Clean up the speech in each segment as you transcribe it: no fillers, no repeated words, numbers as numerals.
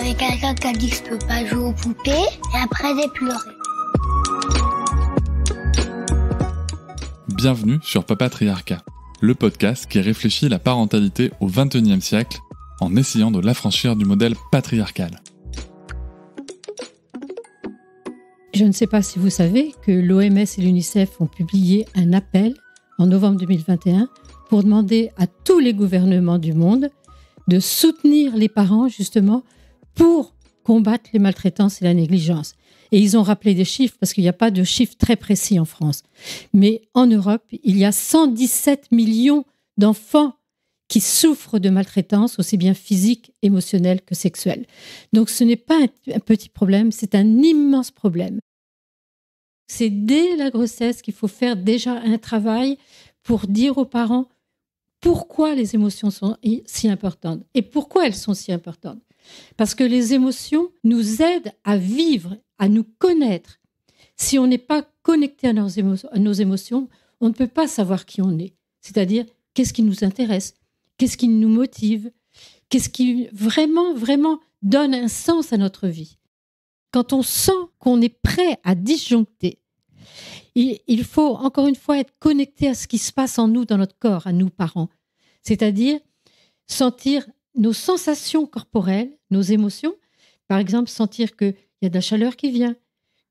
avait quelqu'un qui a dit que je peux pas jouer aux poupées, et après j'ai pleuré. Bienvenue sur Papatriarcat, le podcast qui réfléchit la parentalité au XXIe siècle en essayant de l'affranchir du modèle patriarcal. Je ne sais pas si vous savez que l'OMS et l'UNICEF ont publié un appel en novembre 2021 pour demander à tous les gouvernements du monde de soutenir les parents justement pour combattre les maltraitances et la négligence. Et ils ont rappelé des chiffres parce qu'il n'y a pas de chiffres très précis en France. Mais en Europe, il y a 117 millions d'enfants qui souffrent de maltraitance, aussi bien physique, émotionnelle que sexuelle. Donc ce n'est pas un petit problème, c'est un immense problème. C'est dès la grossesse qu'il faut faire déjà un travail pour dire aux parents pourquoi les émotions sont si importantes et pourquoi elles sont si importantes. Parce que les émotions nous aident à vivre, à nous connaître. Si on n'est pas connecté à nos émotions, on ne peut pas savoir qui on est. C'est-à-dire, qu'est-ce qui nous intéresse, qu'est-ce qui nous motive, qu'est-ce qui vraiment donne un sens à notre vie. Quand on sent qu'on est prêt à disjoncter, il faut encore une fois être connecté à ce qui se passe en nous, dans notre corps, à nous parents. C'est-à-dire sentir nos sensations corporelles, nos émotions. Par exemple, sentir qu'il y a de la chaleur qui vient,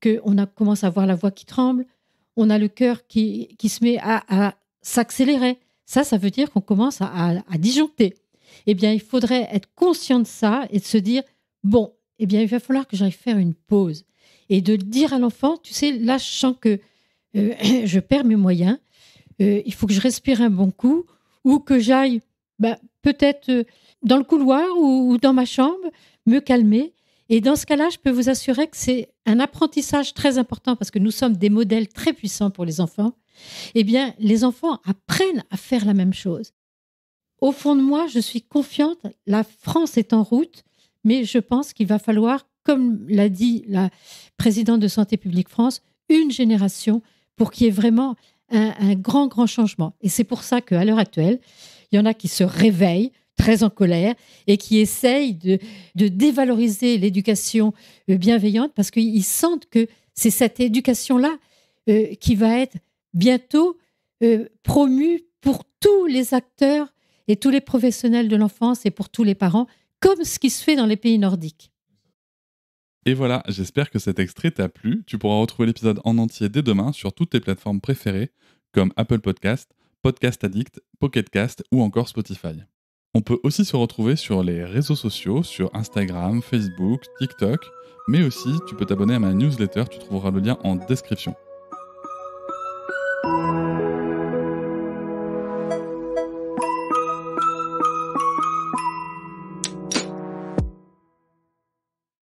qu'on commence à avoir la voix qui tremble, on a le cœur qui se met à s'accélérer. Ça veut dire qu'on commence à disjoncter. Eh bien, il faudrait être conscient de ça et de se dire, bon, eh bien, il va falloir que j'aille faire une pause. Et de dire à l'enfant, tu sais, là, je sens que je perds mes moyens, il faut que je respire un bon coup, ou que j'aille peut-être dans le couloir ou dans ma chambre, me calmer. Et dans ce cas-là, je peux vous assurer que c'est un apprentissage très important parce que nous sommes des modèles très puissants pour les enfants. Eh bien, les enfants apprennent à faire la même chose. Au fond de moi, je suis confiante. La France est en route, mais je pense qu'il va falloir, comme l'a dit la présidente de Santé publique France, une génération pour qu'il y ait vraiment un grand changement. Et c'est pour ça qu'à l'heure actuelle, il y en a qui se réveillent très en colère et qui essayent de dévaloriser l'éducation bienveillante parce qu'ils sentent que c'est cette éducation-là qui va être bientôt promue pour tous les acteurs et tous les professionnels de l'enfance et pour tous les parents, comme ce qui se fait dans les pays nordiques. Et voilà, j'espère que cet extrait t'a plu. Tu pourras retrouver l'épisode en entier dès demain sur toutes tes plateformes préférées comme Apple Podcast, Podcast Addict, Pocket Cast ou encore Spotify. On peut aussi se retrouver sur les réseaux sociaux, sur Instagram, Facebook, TikTok, mais aussi tu peux t'abonner à ma newsletter, tu trouveras le lien en description.